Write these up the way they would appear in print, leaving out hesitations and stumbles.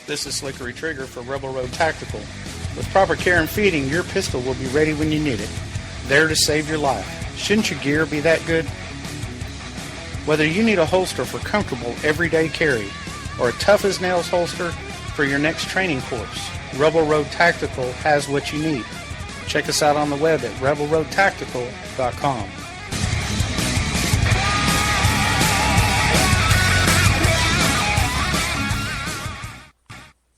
This is Slickery Trigger for Rebel Road Tactical. With proper care and feeding, your pistol will be ready when you need it. There to save your life. Shouldn't your gear be that good? Whether you need a holster for comfortable everyday carry or a tough-as-nails holster for your next training course, Rebel Road Tactical has what you need. Check us out on the web at rebelroadtactical.com.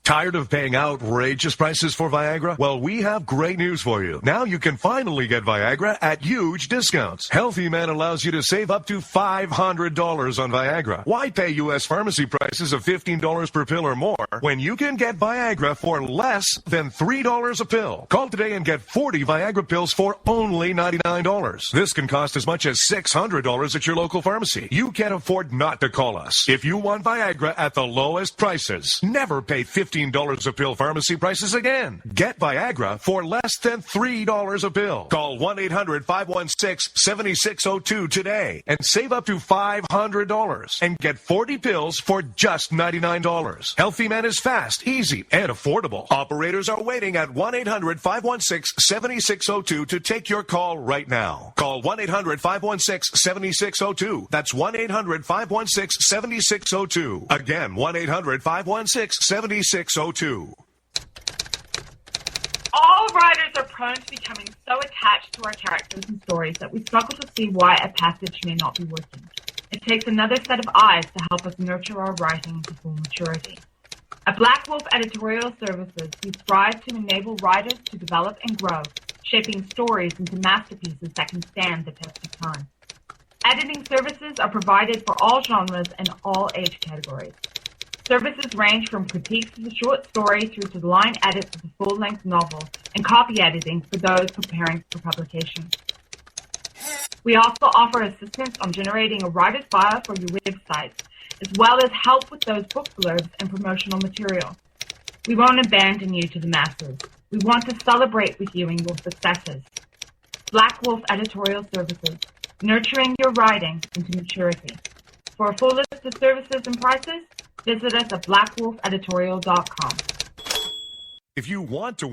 Tired of paying outrageous prices for Viagra? Well, we have great news for you. Now you can finally get Viagra at huge discounts. Healthy Man allows you to save up to $500 on Viagra. Why pay U.S. pharmacy prices of $15 per pill or more when you can get Viagra for less than $3 a pill? Call today and get 40 Viagra pills for only $99. This can cost as much as $600 at your local pharmacy. You can't afford not to call us. If you want Viagra at the lowest prices, never pay $15 a pill pharmacy prices again. Get Viagra for less than $3 a pill. Call 1-800-516-7602 today and save up to $500 and get 40 pills for just $99. Healthy Man is fast, easy, and affordable. Operators are waiting at 1-800-516-7602 to take your call right now. Call 1-800-516-7602. That's 1-800-516-7602. Again, 1-800-516-7602. All writers are prone to becoming so attached to our characters and stories that we struggle to see why a passage may not be working. It takes another set of eyes to help us nurture our writing to full maturity. At Black Wolf Editorial Services, we strive to enable writers to develop and grow, shaping stories into masterpieces that can stand the test of time. Editing services are provided for all genres and all age categories. Services range from critiques of the short story through to the line edits of the full-length novel and copy editing for those preparing for publication. We also offer assistance on generating a writer's bio for your websites, as well as help with those book blurbs and promotional material. We won't abandon you to the masses. We want to celebrate with you in your successes. Black Wolf Editorial Services, nurturing your writing into maturity. For a full list of services and prices, visit us at blackwolfeditorial.com. If you want to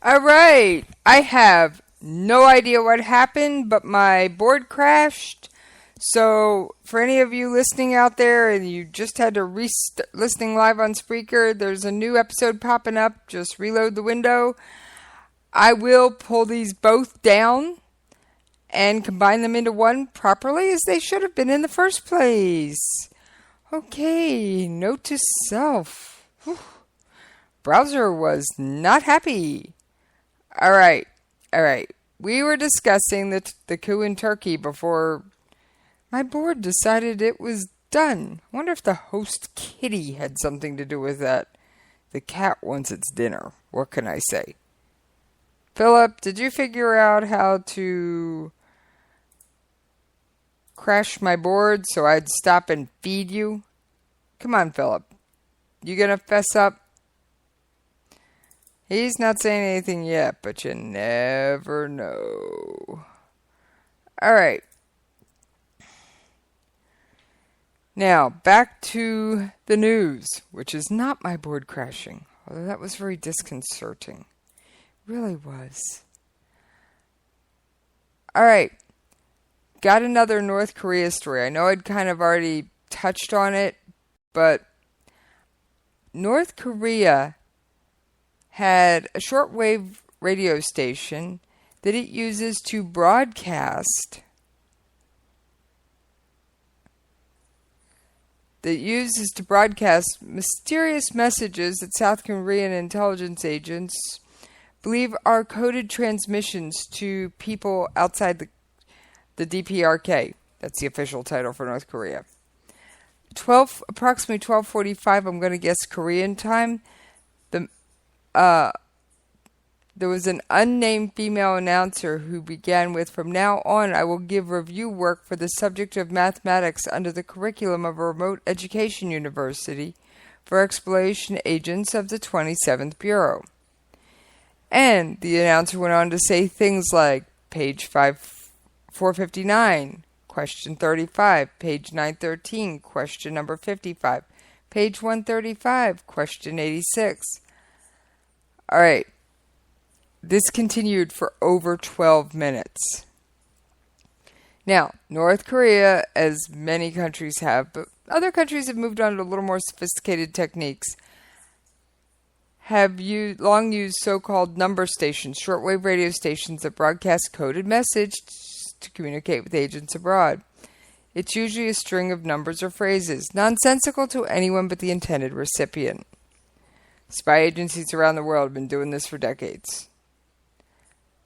All right, I have no idea what happened, but my board crashed. So for any of you listening out there and you just had to listening live on Spreaker, there's a new episode popping up. Just reload the window. I will pull these both down and combine them into one properly as they should have been in the first place. Okay, note to self. Whew. Browser was not happy. All right. We were discussing the coup in Turkey before my board decided it was done. I wonder if the host kitty had something to do with that. The cat wants its dinner. What can I say? Philip, did you figure out how to crash my board so I'd stop and feed you? Come on, Philip. You gonna fess up? He's not saying anything yet, but you never know. All right. Now, back to the news, which is not my board crashing, although that was very disconcerting. It really was. All right. Got another North Korea story. I know I'd kind of already touched on it, but North Korea had a shortwave radio station that it uses to broadcast mysterious messages that South Korean intelligence agents believe are coded transmissions to people outside the DPRK. That's the official title for North Korea. Approximately 12:45, I'm going to guess Korean time. there was an unnamed female announcer who began with, "From now on, I will give review work for the subject of mathematics under the curriculum of a remote education university for exploration agents of the 27th Bureau." And the announcer went on to say things like page 459, question 35, page 913, question number 55, page 135, question 86. All right. This continued for over 12 minutes. Now, North Korea, as many countries have, but other countries have moved on to a little more sophisticated techniques, have long used so-called number stations, shortwave radio stations that broadcast coded messages to communicate with agents abroad. It's usually a string of numbers or phrases, nonsensical to anyone but the intended recipient. Spy agencies around the world have been doing this for decades.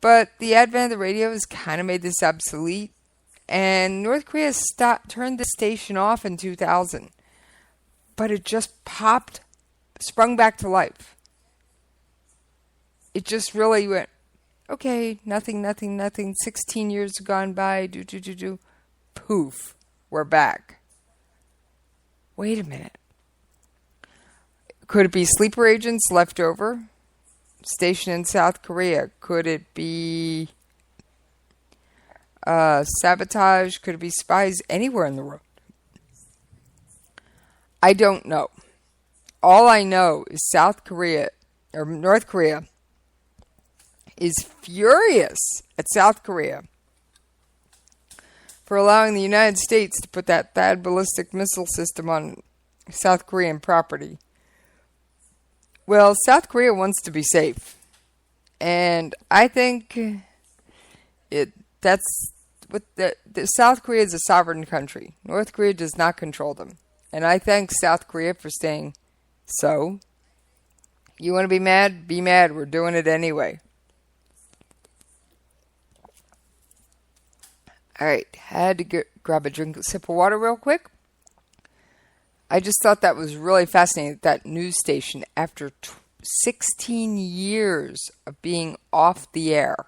But the advent of the radio has kind of made this obsolete, and North Korea turned the station off in 2000. But it just sprung back to life. It just really went, okay, nothing, 16 years have gone by, poof, we're back. Wait a minute. Could it be sleeper agents left over? Station in South Korea? Could it be sabotage? Could it be spies anywhere in the world? I don't know. All I know is North Korea is furious at South Korea for allowing the United States to put that THAAD ballistic missile system on South Korean property. Well, South Korea wants to be safe, and I think that's what the South Korea is a sovereign country. North Korea does not control them, and I thank South Korea for saying, "So, you want to be mad? Be mad. We're doing it anyway." All right, had to grab a sip of water real quick. I just thought that was really fascinating. That news station, after 16 years of being off the air,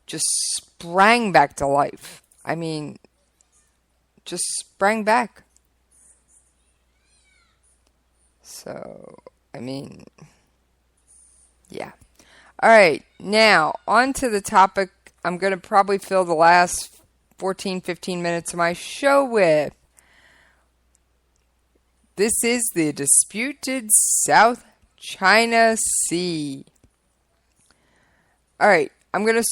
just sprang back to life. I mean, just sprang back. So, I mean, yeah. All right, now, on to the topic I'm going to probably fill the last 14, 15 minutes of my show with. This is the disputed South China Sea. All right, I'm going to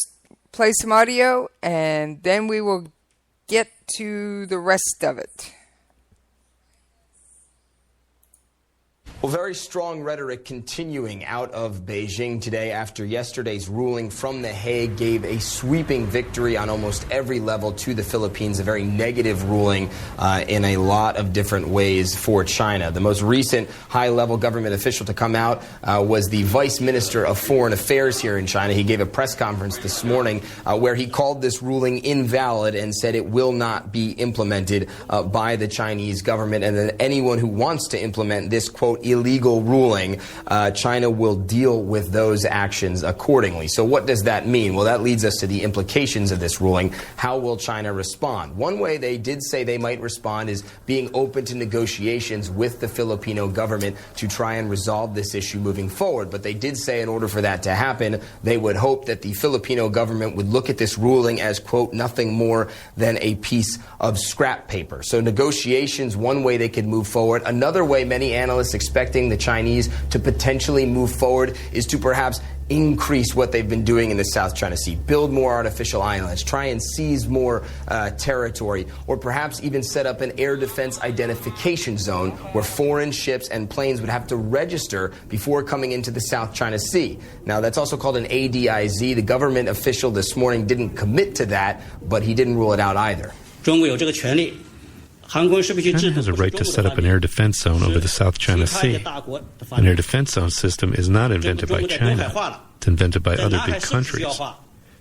play some audio, and then we will get to the rest of it. Well, very strong rhetoric continuing out of Beijing today after yesterday's ruling from The Hague gave a sweeping victory on almost every level to the Philippines, a very negative ruling in a lot of different ways for China. The most recent high-level government official to come out was the Vice Minister of Foreign Affairs here in China. He gave a press conference this morning where he called this ruling invalid and said it will not be implemented by the Chinese government, and that anyone who wants to implement this, quote, illegal ruling, China will deal with those actions accordingly. So what does that mean? Well, that leads us to the implications of this ruling. How will China respond? One way they did say they might respond is being open to negotiations with the Filipino government to try and resolve this issue moving forward. But they did say in order for that to happen, they would hope that the Filipino government would look at this ruling as, quote, nothing more than a piece of scrap paper. So negotiations, one way they could move forward. Another way many analysts expecting the Chinese to potentially move forward is to perhaps increase what they've been doing in the South China Sea, build more artificial islands, try and seize more territory, or perhaps even set up an air defense identification zone where foreign ships and planes would have to register before coming into the South China Sea. Now, that's also called an ADIZ. The government official this morning didn't commit to that, but he didn't rule it out either. China has a right to set up an air defense zone over the South China Sea. An air defense zone system is not invented by China. It's invented by other big countries.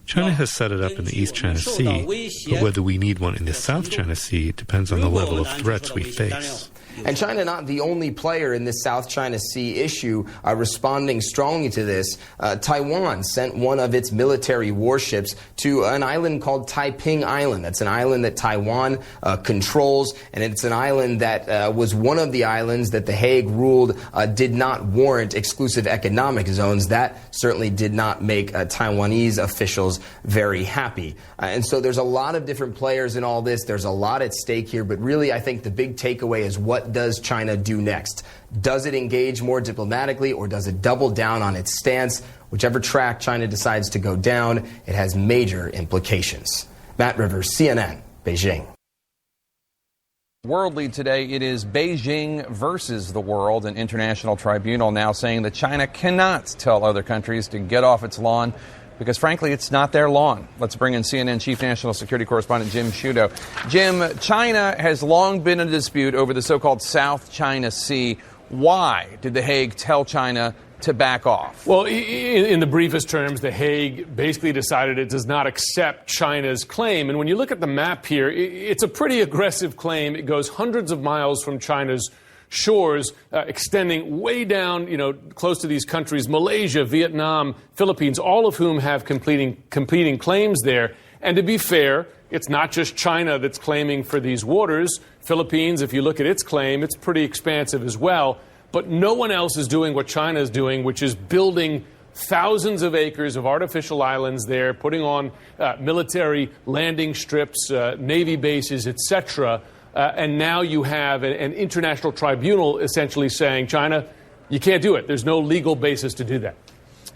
China has set it up in the East China Sea, but whether we need one in the South China Sea depends on the level of threats we face. And China not the only player in this South China Sea issue responding strongly to this. Taiwan sent one of its military warships to an island called Taiping Island. That's an island that Taiwan controls, and it's an island that was one of the islands that The Hague ruled did not warrant exclusive economic zones. That certainly did not make Taiwanese officials very happy. And so there's a lot of different players in all this. There's a lot at stake here, but really I think the big takeaway is, what does China do next? Does it engage more diplomatically, or does it double down on its stance? Whichever track China decides to go down, it has major implications. Matt Rivers, CNN, Beijing. World lead today, it is Beijing versus the world. An international tribunal now saying that China cannot tell other countries to get off its lawn because, frankly, it's not their lawn. Let's bring in CNN Chief National Security Correspondent Jim Sciutto. Jim, China has long been in a dispute over the so-called South China Sea. Why did The Hague tell China to back off? Well, in the briefest terms, The Hague basically decided it does not accept China's claim. And when you look at the map here, it's a pretty aggressive claim. It goes hundreds of miles from China's shores, extending way down, close to these countries, Malaysia, Vietnam, Philippines, all of whom have competing claims there. And to be fair, it's not just China that's claiming for these waters. Philippines, if you look at its claim, it's pretty expansive as well. But no one else is doing what China is doing, which is building thousands of acres of artificial islands there, putting on military landing strips, Navy bases, etc. And now you have an international tribunal essentially saying, China, you can't do it. There's no legal basis to do that.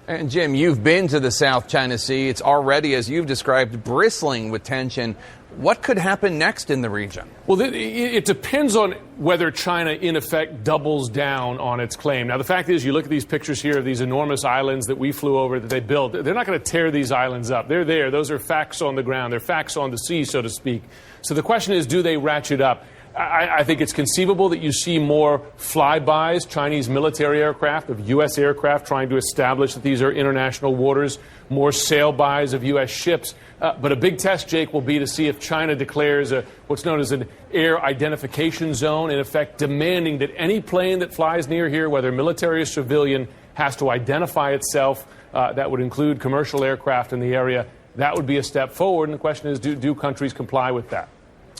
And Jim, you've been to the South China Sea. It's already, as you've described, bristling with tension. What could happen next in the region? Well, it depends on whether China, in effect, doubles down on its claim. Now, the fact is, you look at these pictures here of these enormous islands that we flew over, that they built. They're not going to tear these islands up. They're there. Those are facts on the ground. They're facts on the sea, so to speak. So the question is, do they ratchet up? I think it's conceivable that you see more flybys, Chinese military aircraft, of U.S. aircraft trying to establish that these are international waters, more sail-bys of U.S. ships. But a big test, Jake, will be to see if China declares what's known as an air identification zone, in effect demanding that any plane that flies near here, whether military or civilian, has to identify itself. That would include commercial aircraft in the area. That would be a step forward. And the question is, do countries comply with that?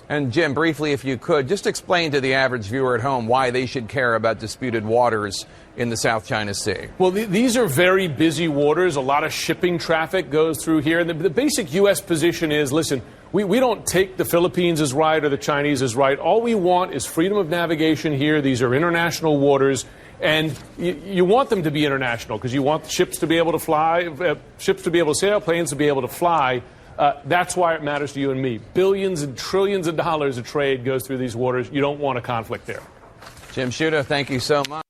And Jim, briefly, if you could, just explain to the average viewer at home why they should care about disputed waters in the South China Sea. Well, these are very busy waters. A lot of shipping traffic goes through here. And the basic U.S. position is, listen, we don't take the Philippines as right or the Chinese as right. All we want is freedom of navigation here. These are international waters. And you want them to be international because you want ships to be able to fly, ships to be able to sail, planes to be able to fly. That's why it matters to you and me. Billions and trillions of dollars of trade goes through these waters. You don't want a conflict there. Jim Sciutto, thank you so much.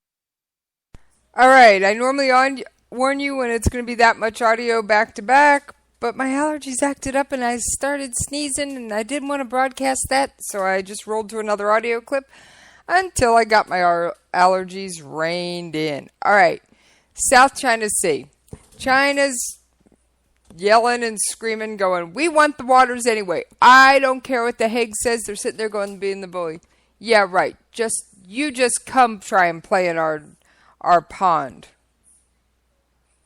All right, I normally warn you when it's going to be that much audio back to back, but my allergies acted up and I started sneezing and I didn't want to broadcast that, so I just rolled to another audio clip until I got my allergies reined in. All right, South China Sea. China's yelling and screaming, going, we want the waters anyway. I don't care what The Hague says. They're sitting there going, being the bully. Yeah, right. You just come try and play in our pond.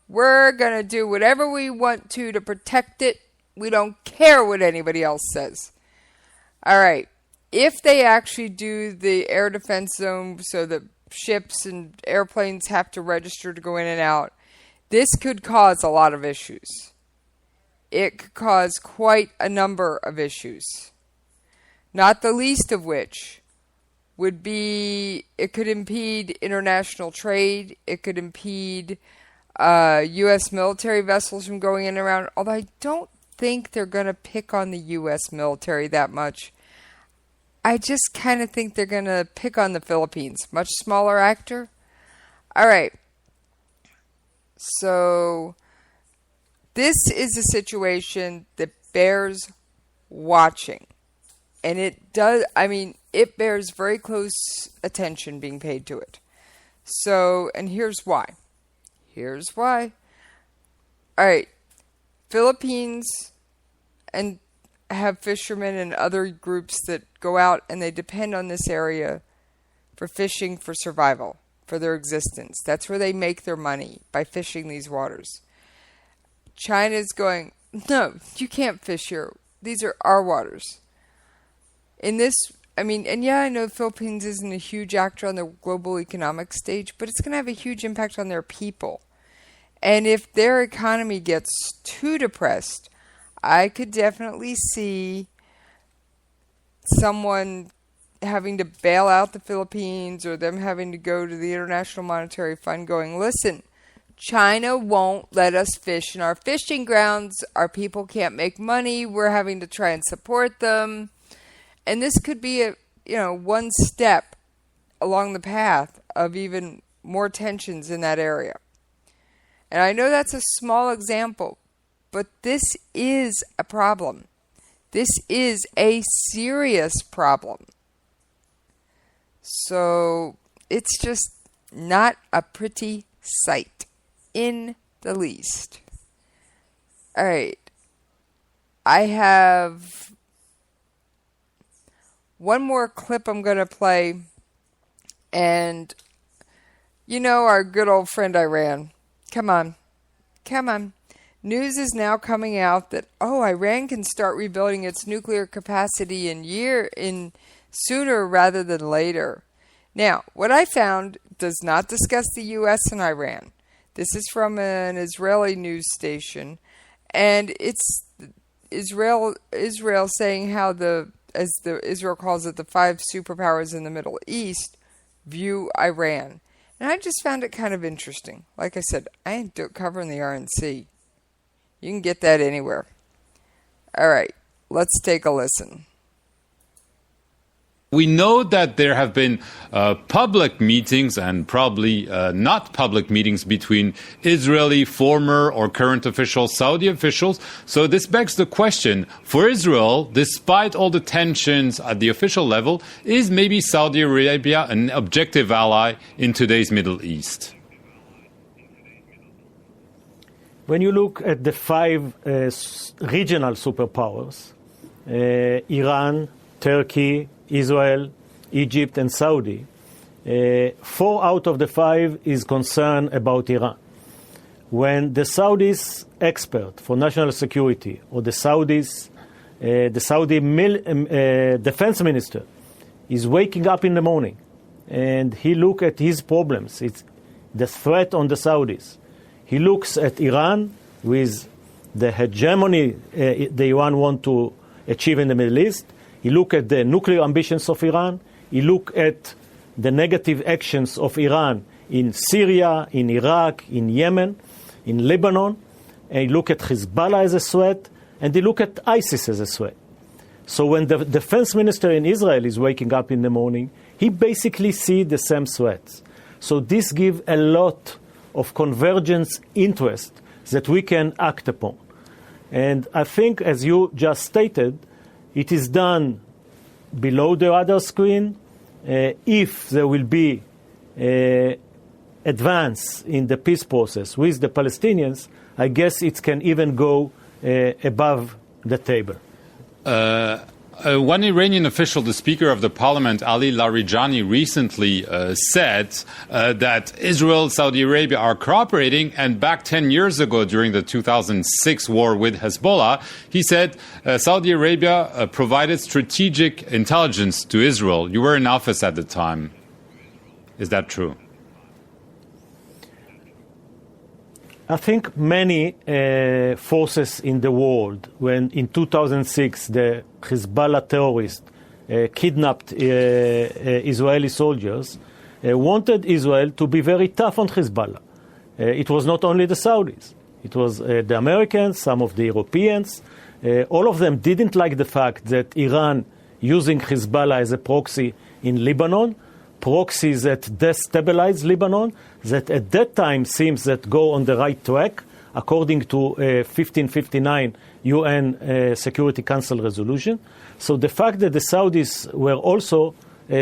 We're going to do whatever we want to protect it. We don't care what anybody else says. All right. If they actually do the air defense zone so that ships and airplanes have to register to go in and out, this could cause a lot of issues. It could cause quite a number of issues. Not the least of which would be it could impede international trade. It could impede U.S. military vessels from going in and around. Although I don't think they're going to pick on the U.S. military that much. I just kind of think they're going to pick on the Philippines. Much smaller actor. All right. So this is a situation that bears watching. And it bears very close attention being paid to it. So, and here's why. All right. Philippines and have fishermen and other groups that go out and they depend on this area for fishing for survival, for their existence. That's where they make their money, by fishing these waters. China's going, no, you can't fish here. These are our waters. In this, I know the Philippines isn't a huge actor on the global economic stage, but it's going to have a huge impact on their people. And if their economy gets too depressed, I could definitely see someone having to bail out the Philippines, or them having to go to the International Monetary Fund going, listen, China won't let us fish in our fishing grounds. Our people can't make money. We're having to try and support them. And this could be one step along the path of even more tensions in that area. And I know that's a small example, but this is a problem. This is a serious problem. So it's just not a pretty sight in the least. All right. I have one more clip I'm going to play. And our good old friend Iran. Come on. News is now coming out that, Iran can start rebuilding its nuclear capacity in sooner rather than later. Now, what I found does not discuss the U.S. and Iran. This is from an Israeli news station, and it's Israel saying how Israel calls it, the 5 superpowers in the Middle East view Iran. And I just found it kind of interesting. Like I said, I ain't covering the RNC. You can get that anywhere. All right, let's take a listen. We know that there have been public meetings and probably not public meetings between Israeli former or current officials, Saudi officials. So this begs the question, for Israel, despite all the tensions at the official level, is maybe Saudi Arabia an objective ally in today's Middle East? When you look at the 5 regional superpowers, Iran, Turkey, Israel, Egypt, and Saudi, 4 out of the 5 is concerned about Iran. When the Saudis expert for national security, or the Saudi defense minister, is waking up in the morning and he look at his problems, it's the threat on the Saudis. He looks at Iran with the hegemony the Iran want to achieve in the Middle East. He look at the nuclear ambitions of Iran. He look at the negative actions of Iran in Syria, in Iraq, in Yemen, in Lebanon. And he look at Hezbollah as a threat, and he look at ISIS as a threat. So when the defense minister in Israel is waking up in the morning, he basically sees the same threats. So this gives a lot of convergence interest that we can act upon. And I think, as you just stated, it is done below the radar screen. If there will be advance in the peace process with the Palestinians, I guess it can even go above the table. One Iranian official, the Speaker of the Parliament, Ali Larijani, recently said that Israel, Saudi Arabia are cooperating, and back 10 years ago during the 2006 war with Hezbollah, he said Saudi Arabia provided strategic intelligence to Israel. You were in office at the time. Is that true? I think many forces in the world, when in 2006 the Hezbollah terrorists kidnapped Israeli soldiers, wanted Israel to be very tough on Hezbollah. It was not only the Saudis. It was the Americans, some of the Europeans. All of them didn't like the fact that Iran using Hezbollah as a proxy in Lebanon, proxies that destabilize Lebanon, that at that time seems that go on the right track, according to 1559 UN Security Council resolution. So the fact that the Saudis were also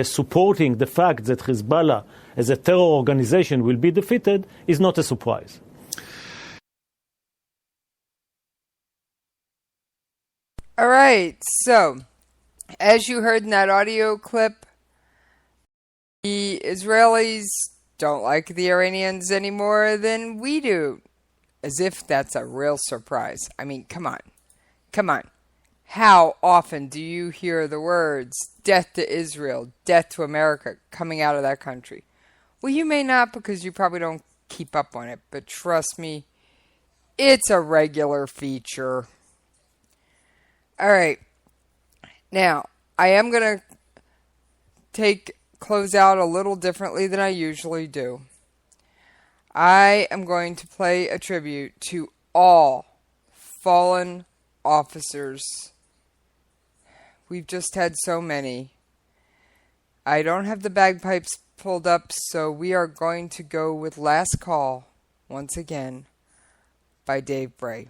supporting the fact that Hezbollah as a terror organization will be defeated is not a surprise. All right, so as you heard in that audio clip, The Israelis don't like the Iranians any more than we do. As if that's a real surprise. I mean, come on. Come on. How often do you hear the words, death to Israel, death to America, coming out of that country? Well, you may not because you probably don't keep up on it, but trust me, it's a regular feature. All right. Now, I am going to close out a little differently than I usually do. I am going to play a tribute to all fallen officers. We've just had so many. I don't have the bagpipes pulled up, so we are going to go with Last Call, once again, by Dave Bray.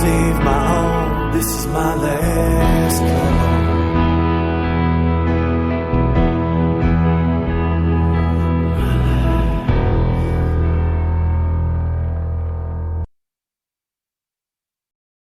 save my own. This is my last call.